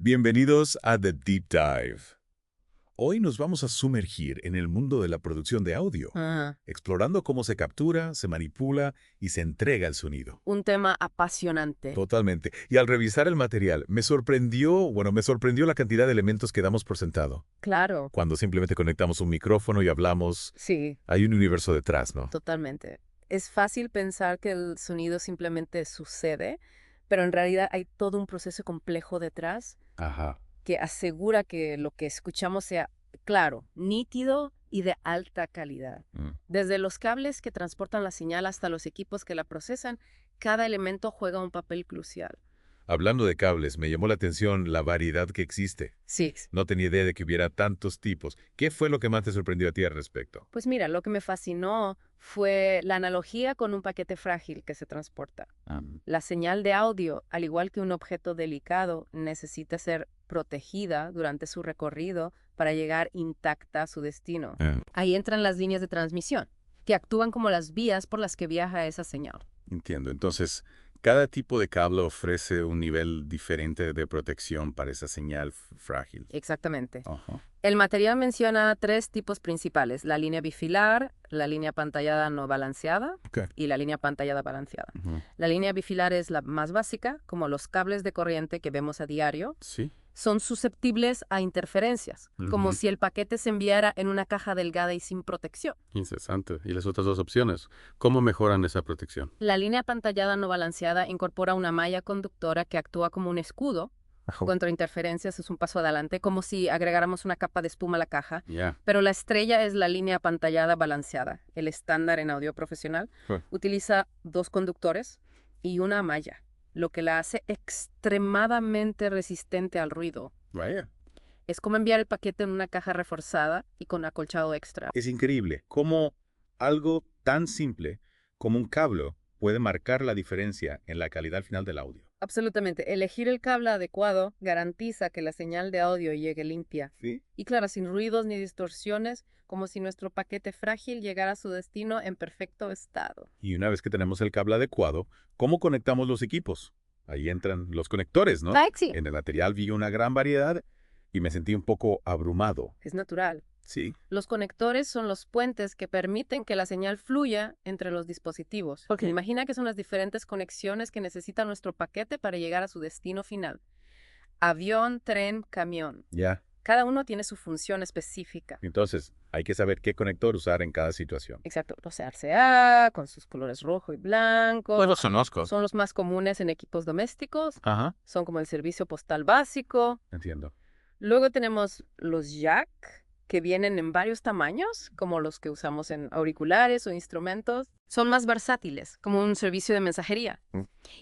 Bienvenidos a The Deep Dive. Hoy nos vamos a sumergir en el mundo de la producción de audio, explorando cómo se captura, se manipula y se entrega el sonido. Un tema apasionante. Totalmente. Y al revisar el material, me sorprendió la cantidad de elementos que damos por sentado. Claro. Cuando simplemente conectamos un micrófono y hablamos, Sí, hay un universo detrás, ¿no? totalmente. Es fácil pensar que el sonido simplemente sucede, pero en realidad hay todo un proceso complejo detrás Ajá. que asegura que lo que escuchamos sea claro, nítido y de alta calidad. Desde los cables que transportan la señal hasta los equipos que la procesan, cada elemento juega un papel crucial. Hablando de cables, me llamó la atención la variedad que existe. Sí. No tenía idea de que hubiera tantos tipos. ¿Qué fue lo que más te sorprendió a ti al respecto? Pues mira, lo que me fascinó fue la analogía con un paquete frágil que se transporta. La señal de audio, al igual que un objeto delicado, necesita ser protegida durante su recorrido para llegar intacta a su destino. Ahí entran las líneas de transmisión, que actúan como las vías por las que viaja esa señal. Entiendo. Entonces, cada tipo de cable ofrece un nivel diferente de protección para esa señal frágil. Exactamente. Ajá. El material menciona 3 tipos principales: la línea bifilar, la línea pantallada no balanceada y la línea pantallada balanceada. La línea bifilar es la más básica, como los cables de corriente que vemos a diario. Sí. Son susceptibles a interferencias, como si el paquete se enviara en una caja delgada y sin protección. Interesante. ¿Y las otras dos opciones? ¿Cómo mejoran esa protección? La línea pantallada no balanceada incorpora una malla conductora que actúa como un escudo contra interferencias. Es un paso adelante, como si agregáramos una capa de espuma a la caja. Ya. Pero la estrella es la línea pantallada balanceada. El estándar en audio profesional utiliza 2 conductores y una malla, lo que la hace extremadamente resistente al ruido. Vaya. Es como enviar el paquete en una caja reforzada y con acolchado extra. Es increíble cómo algo tan simple como un cable puede marcar la diferencia en la calidad final del audio. Absolutamente. Elegir el cable adecuado garantiza que la señal de audio llegue limpia. ¿Sí? Y claro, sin ruidos ni distorsiones, como si nuestro paquete frágil llegara a su destino en perfecto estado. Y una vez que tenemos el cable adecuado, ¿cómo conectamos los equipos? Ahí entran los conectores, ¿no? Sí. En el material vi una gran variedad y me sentí un poco abrumado. Es natural. Sí. Los conectores son los puentes que permiten que la señal fluya entre los dispositivos. Imagina que son las diferentes conexiones que necesita nuestro paquete para llegar a su destino final. Avión, tren, camión. Ya. Cada uno tiene su función específica. Entonces, hay que saber qué conector usar en cada situación. Exacto. Los RCA, con sus colores rojo y blanco. Pues los conozco. Son los más comunes en equipos domésticos. Ajá. Son como el servicio postal básico. Entiendo. Luego tenemos los jack, que vienen en varios tamaños, como los que usamos en auriculares o instrumentos. Son más versátiles, como un servicio de mensajería.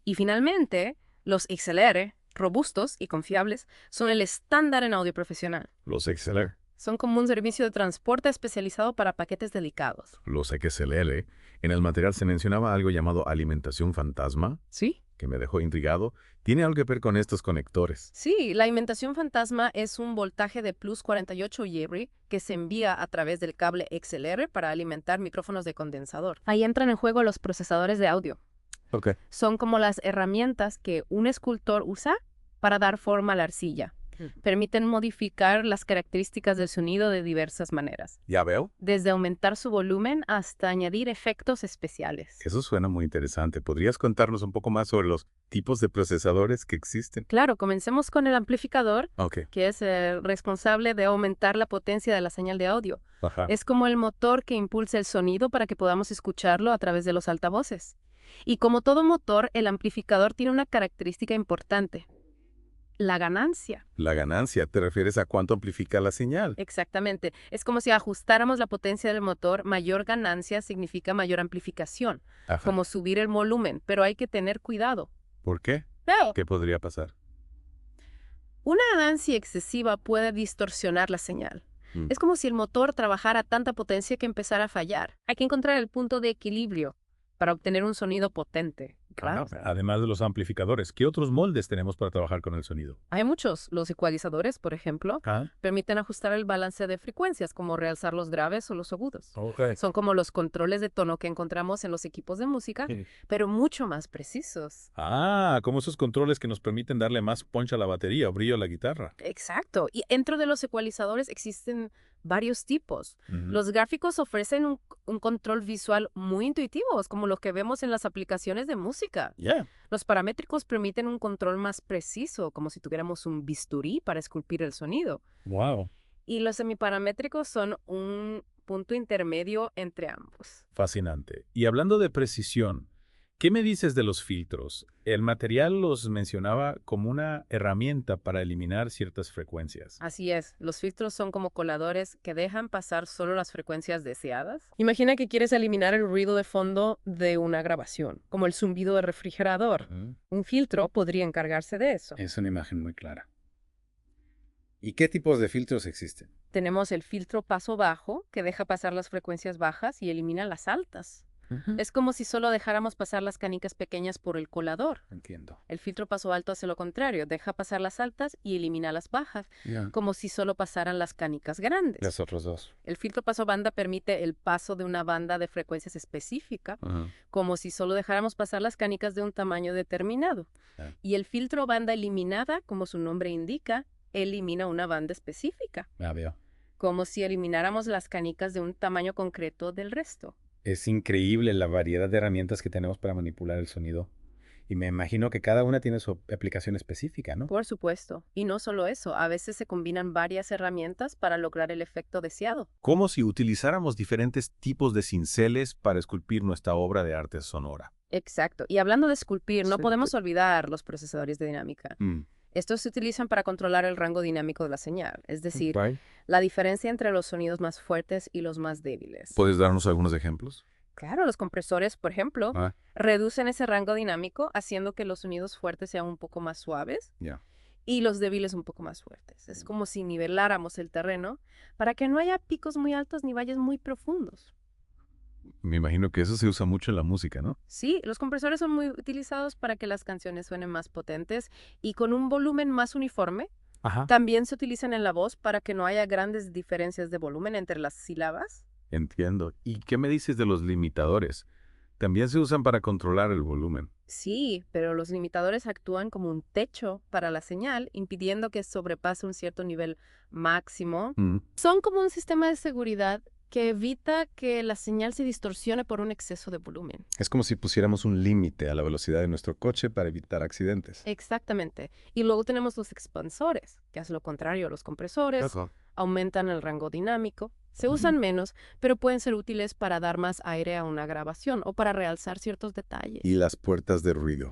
Y finalmente, los XLR, robustos y confiables, son el estándar en audio profesional. Los XLR. Son como un servicio de transporte especializado para paquetes delicados. Los XLR. En el material se mencionaba algo llamado alimentación fantasma, ¿Sí? que me dejó intrigado. ¿Tiene algo que ver con estos conectores? Sí, la alimentación fantasma es un voltaje de plus 48 Yebri que se envía a través del cable XLR para alimentar micrófonos de condensador. Ahí entran en juego los procesadores de audio. Ok. Son como las herramientas que un escultor usa para dar forma a la arcilla. Permiten modificar las características del sonido de diversas maneras, ¿Ya veo? desde aumentar su volumen hasta añadir efectos especiales. Eso suena muy interesante. ¿Podrías contarnos un poco más sobre los tipos de procesadores que existen? Claro, comencemos con el amplificador, Ok. que es el responsable de aumentar la potencia de la señal de audio. Ajá. Es como el motor que impulsa el sonido para que podamos escucharlo a través de los altavoces. Y como todo motor, el amplificador tiene una característica importante: la ganancia. La ganancia, ¿te refieres a cuánto amplifica la señal? Exactamente. Es como si ajustáramos la potencia del motor. Mayor ganancia significa mayor amplificación, Ajá. como subir el volumen, pero hay que tener cuidado. ¿Por qué? ¿Qué podría pasar? Una ganancia excesiva puede distorsionar la señal. Es como si el motor trabajara a tanta potencia que empezara a fallar. Hay que encontrar el punto de equilibrio para obtener un sonido potente. Claro. Además de los amplificadores, ¿qué otros moldes tenemos para trabajar con el sonido? Hay muchos. Los ecualizadores, por ejemplo, permiten ajustar el balance de frecuencias, como realzar los graves o los agudos. Son como los controles de tono que encontramos en los equipos de música, pero mucho más precisos. Como esos controles que nos permiten darle más punch a la batería o brillo a la guitarra. Exacto. Y dentro de los ecualizadores existen varios tipos. Los gráficos ofrecen un control visual muy intuitivo, como lo que vemos en las aplicaciones de música. Los paramétricos permiten un control más preciso, como si tuviéramos un bisturí para esculpir el sonido. Y los semiparamétricos son un punto intermedio entre ambos. Fascinante. Y hablando de precisión, ¿qué me dices de los filtros? El material los mencionaba como una herramienta para eliminar ciertas frecuencias. Así es, los filtros son como coladores que dejan pasar solo las frecuencias deseadas. Imagina que quieres eliminar el ruido de fondo de una grabación, como el zumbido del refrigerador. Un filtro podría encargarse de eso. Es una imagen muy clara. ¿Y qué tipos de filtros existen? Tenemos el filtro paso bajo, que deja pasar las frecuencias bajas y elimina las altas. Es como si solo dejáramos pasar las canicas pequeñas por el colador. Entiendo. El filtro paso alto hace lo contrario, deja pasar las altas y elimina las bajas, como si solo pasaran las canicas grandes. Los otros dos. El filtro paso banda permite el paso de una banda de frecuencias específica, como si solo dejáramos pasar las canicas de un tamaño determinado. Y el filtro banda eliminada, como su nombre indica, elimina una banda específica. Ya veo. Como si elimináramos las canicas de un tamaño concreto del resto. Es increíble la variedad de herramientas que tenemos para manipular el sonido. Y me imagino que cada una tiene su aplicación específica, ¿no? Por supuesto. Y no solo eso, a veces se combinan varias herramientas para lograr el efecto deseado. Como si utilizáramos diferentes tipos de cinceles para esculpir nuestra obra de arte sonora. Exacto. Y hablando de esculpir, no podemos olvidar los procesadores de dinámica. Estos se utilizan para controlar el rango dinámico de la señal, es decir, la diferencia entre los sonidos más fuertes y los más débiles. ¿Puedes darnos algunos ejemplos? Claro, los compresores, por ejemplo, reducen ese rango dinámico haciendo que los sonidos fuertes sean un poco más suaves y los débiles un poco más fuertes. Es como si niveláramos el terreno para que no haya picos muy altos ni valles muy profundos. Me imagino que eso se usa mucho en la música, ¿no? Sí, los compresores son muy utilizados para que las canciones suenen más potentes y con un volumen más uniforme. También se utilizan en la voz para que no haya grandes diferencias de volumen entre las sílabas. Entiendo. ¿Y qué me dices de los limitadores? También se usan para controlar el volumen. Sí, pero los limitadores actúan como un techo para la señal, impidiendo que sobrepase un cierto nivel máximo. Son como un sistema de seguridad que evita que la señal se distorsione por un exceso de volumen. Es como si pusiéramos un límite a la velocidad de nuestro coche para evitar accidentes. Exactamente. Y luego tenemos los expansores, que hacen lo contrario a los compresores, aumentan el rango dinámico, se usan menos, pero pueden ser útiles para dar más aire a una grabación o para realzar ciertos detalles. Y las puertas de ruido.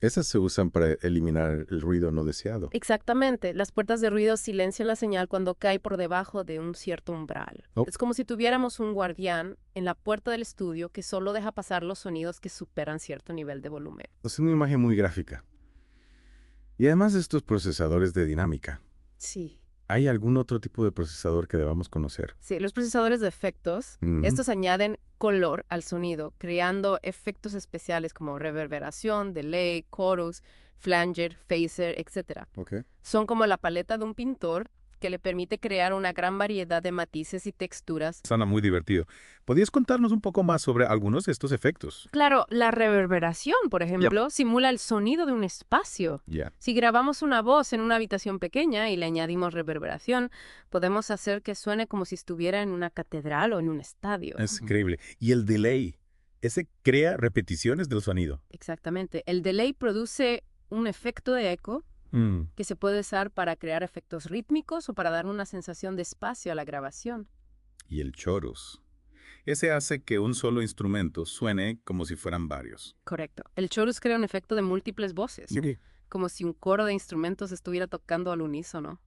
Esas se usan para eliminar el ruido no deseado. Exactamente. Las puertas de ruido silencian la señal cuando cae por debajo de un cierto umbral. Es como si tuviéramos un guardián en la puerta del estudio que solo deja pasar los sonidos que superan cierto nivel de volumen. Es una imagen muy gráfica. Y además de estos procesadores de dinámica. Sí. ¿Hay algún otro tipo de procesador que debamos conocer? Sí, los procesadores de efectos, estos añaden color al sonido, creando efectos especiales como reverberación, delay, chorus, flanger, phaser, etc. Son como la paleta de un pintor que le permite crear una gran variedad de matices y texturas. Suena muy divertido. ¿Podrías contarnos un poco más sobre algunos de estos efectos? Claro, la reverberación, por ejemplo, simula el sonido de un espacio. Si grabamos una voz en una habitación pequeña y le añadimos reverberación, podemos hacer que suene como si estuviera en una catedral o en un estadio. Es increíble. ¿Y el delay? Ese crea repeticiones del sonido. Exactamente. El delay produce un efecto de eco que se puede usar para crear efectos rítmicos o para dar una sensación de espacio a la grabación. Y el chorus. Ese hace que un solo instrumento suene como si fueran varios. Correcto. El chorus crea un efecto de múltiples voces, como si un coro de instrumentos estuviera tocando al unísono.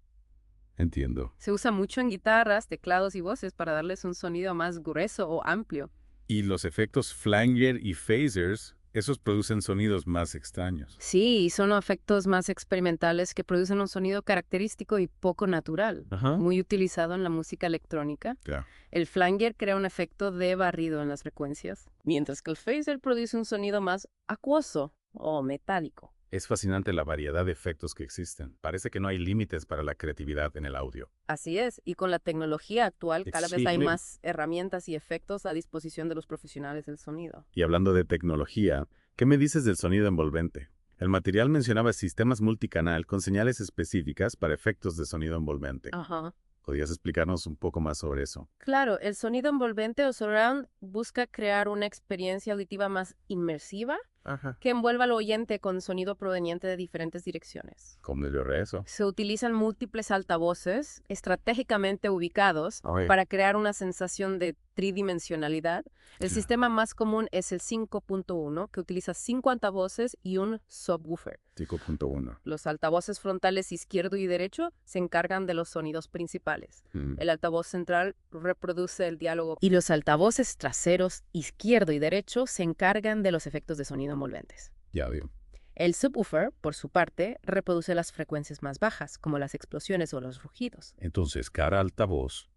Entiendo. Se usa mucho en guitarras, teclados y voces para darles un sonido más grueso o amplio. Y los efectos flanger y phasers Esos producen sonidos más extraños. Sí, son efectos más experimentales que producen un sonido característico y poco natural, muy utilizado en la música electrónica. Ya. El flanger crea un efecto de barrido en las frecuencias, mientras que el phaser produce un sonido más acuoso o metálico. Es fascinante la variedad de efectos que existen. Parece que no hay límites para la creatividad en el audio. Así es, y con la tecnología actual cada vez hay más herramientas y efectos a disposición de los profesionales del sonido. Y hablando de tecnología, ¿qué me dices del sonido envolvente? El material mencionaba sistemas multicanal con señales específicas para efectos de sonido envolvente. Ajá. ¿Podrías explicarnos un poco más sobre eso? Claro, el sonido envolvente o surround busca crear una experiencia auditiva más inmersiva que envuelva al oyente con sonido proveniente de diferentes direcciones. ¿Cómo le eso? Se utilizan múltiples altavoces estratégicamente ubicados para crear una sensación de tridimensionalidad. El sistema más común es el 5.1, que utiliza 5 altavoces y un subwoofer. 5.1. Los altavoces frontales izquierdo y derecho se encargan de los sonidos principales. El altavoz central reproduce el diálogo y los altavoces traseros izquierdo y derecho se encargan de los efectos de sonido envolventes. Ya veo. El subwoofer, por su parte, reproduce las frecuencias más bajas, como las explosiones o los rugidos. Entonces, cada altavoz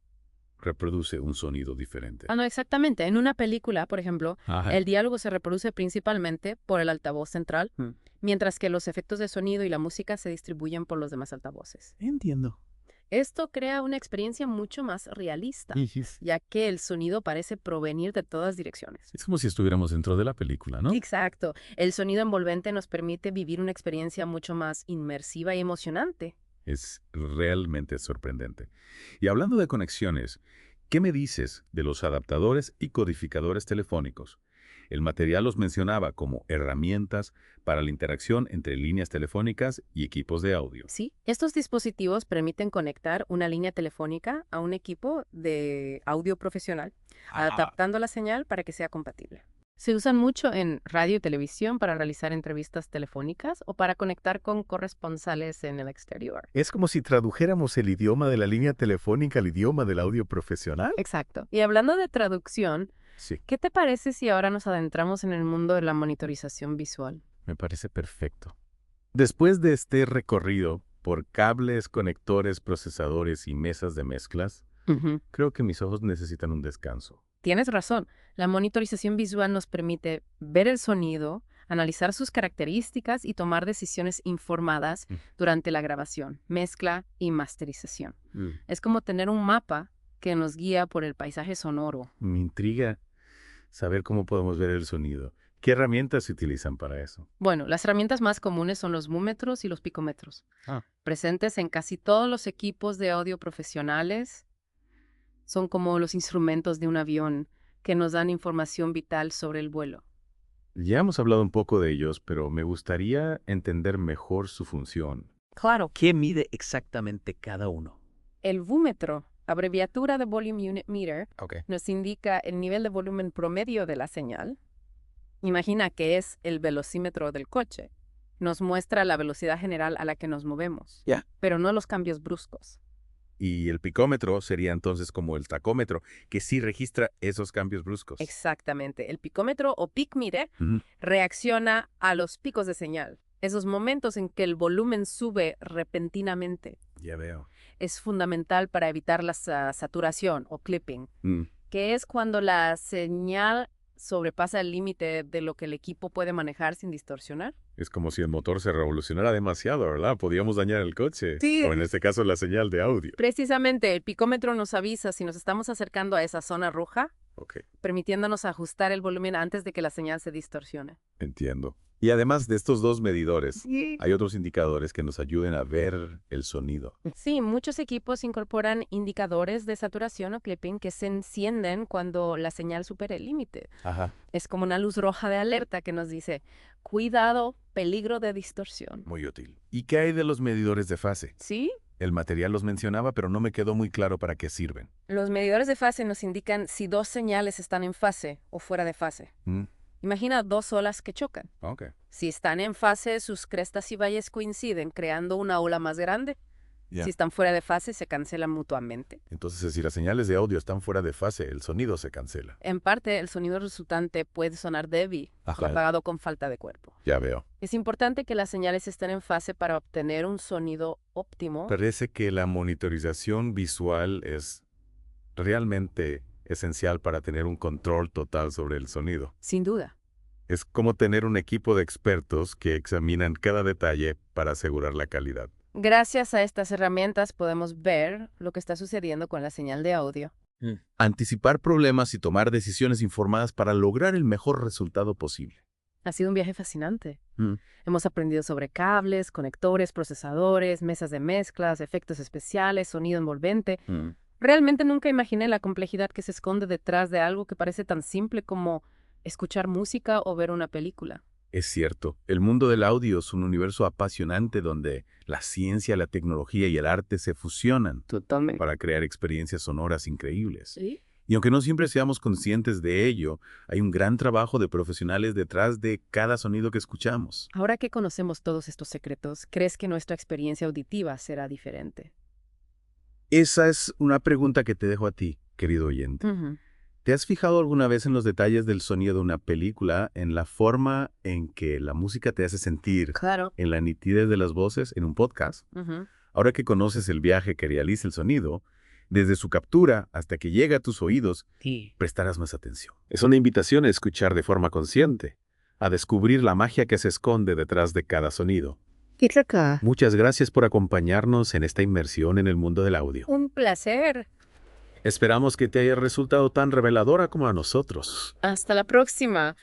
reproduce un sonido diferente. No, exactamente. En una película, por ejemplo, el diálogo se reproduce principalmente por el altavoz central, mientras que los efectos de sonido y la música se distribuyen por los demás altavoces. Entiendo. Esto crea una experiencia mucho más realista, ya que el sonido parece provenir de todas direcciones. Es como si estuviéramos dentro de la película, ¿no? Exacto. El sonido envolvente nos permite vivir una experiencia mucho más inmersiva y emocionante. Es realmente sorprendente. Y hablando de conexiones, ¿qué me dices de los adaptadores y codificadores telefónicos? El material los mencionaba como herramientas para la interacción entre líneas telefónicas y equipos de audio. Sí, estos dispositivos permiten conectar una línea telefónica a un equipo de audio profesional, adaptando la señal para que sea compatible. Se usan mucho en radio y televisión para realizar entrevistas telefónicas o para conectar con corresponsales en el exterior. Es como si tradujéramos el idioma de la línea telefónica al idioma del audio profesional. Exacto. Y hablando de traducción, Sí. ¿qué te parece si ahora nos adentramos en el mundo de la monitorización visual? Me parece perfecto. Después de este recorrido por cables, conectores, procesadores y mesas de mezclas, creo que mis ojos necesitan un descanso. Tienes razón. La monitorización visual nos permite ver el sonido, analizar sus características y tomar decisiones informadas durante la grabación, mezcla y masterización. Es como tener un mapa que nos guía por el paisaje sonoro. Me intriga saber cómo podemos ver el sonido. ¿Qué herramientas se utilizan para eso? Bueno, las herramientas más comunes son los múmetros y los picómetros, presentes en casi todos los equipos de audio profesionales. Son como los instrumentos de un avión que nos dan información vital sobre el vuelo. Ya hemos hablado un poco de ellos, pero me gustaría entender mejor su función. Claro. ¿Qué mide exactamente cada uno? El vúmetro, abreviatura de Volume Unit Meter, nos indica el nivel de volumen promedio de la señal. Imagina que es el velocímetro del coche. Nos muestra la velocidad general a la que nos movemos, pero no los cambios bruscos. Y el picómetro sería entonces como el tacómetro, que sí registra esos cambios bruscos. Exactamente. El picómetro o peak meter reacciona a los picos de señal, esos momentos en que el volumen sube repentinamente. Ya veo. Es fundamental para evitar la saturación o clipping, que es cuando la señal sobrepasa el límite de lo que el equipo puede manejar sin distorsionar. Es como si el motor se revolucionara demasiado, ¿verdad? Podríamos dañar el coche. Sí. O en este caso la señal de audio. Precisamente, el picómetro nos avisa si nos estamos acercando a esa zona roja, permitiéndonos ajustar el volumen antes de que la señal se distorsione. Entiendo. Y además de estos dos medidores, hay otros indicadores que nos ayuden a ver el sonido. Sí, muchos equipos incorporan indicadores de saturación o clipping que se encienden cuando la señal supera el límite. Es como una luz roja de alerta que nos dice, cuidado, peligro de distorsión. Muy útil. ¿Y qué hay de los medidores de fase? ¿Sí? El material los mencionaba, pero no me quedó muy claro para qué sirven. Los medidores de fase nos indican si dos señales están en fase o fuera de fase. Imagina dos olas que chocan. Si están en fase, sus crestas y valles coinciden, creando una ola más grande. Ya. Si están fuera de fase, se cancelan mutuamente. Entonces, si las señales de audio están fuera de fase, el sonido se cancela. En parte, el sonido resultante puede sonar débil o Ajá. apagado con falta de cuerpo. Ya veo. Es importante que las señales estén en fase para obtener un sonido óptimo. Parece que la monitorización visual es realmente esencial para tener un control total sobre el sonido. Sin duda. Es como tener un equipo de expertos que examinan cada detalle para asegurar la calidad. Gracias a estas herramientas podemos ver lo que está sucediendo con la señal de audio. Anticipar problemas y tomar decisiones informadas para lograr el mejor resultado posible. Ha sido un viaje fascinante. Hemos aprendido sobre cables, conectores, procesadores, mesas de mezclas, efectos especiales, sonido envolvente. Realmente nunca imaginé la complejidad que se esconde detrás de algo que parece tan simple como escuchar música o ver una película. Es cierto, el mundo del audio es un universo apasionante donde la ciencia, la tecnología y el arte se fusionan Totalmente. para crear experiencias sonoras increíbles. ¿Sí? Y aunque no siempre seamos conscientes de ello, hay un gran trabajo de profesionales detrás de cada sonido que escuchamos. Ahora que conocemos todos estos secretos, ¿crees que nuestra experiencia auditiva será diferente? Esa es una pregunta que te dejo a ti, querido oyente. ¿Te has fijado alguna vez en los detalles del sonido de una película, en la forma en que la música te hace sentir, Claro. en la nitidez de las voces, en un podcast? Ahora que conoces el viaje que realiza el sonido, desde su captura hasta que llega a tus oídos, prestarás más atención. Es una invitación a escuchar de forma consciente, a descubrir la magia que se esconde detrás de cada sonido. Muchas gracias por acompañarnos en esta inmersión en el mundo del audio. Un placer. Esperamos que te haya resultado tan reveladora como a nosotros. Hasta la próxima.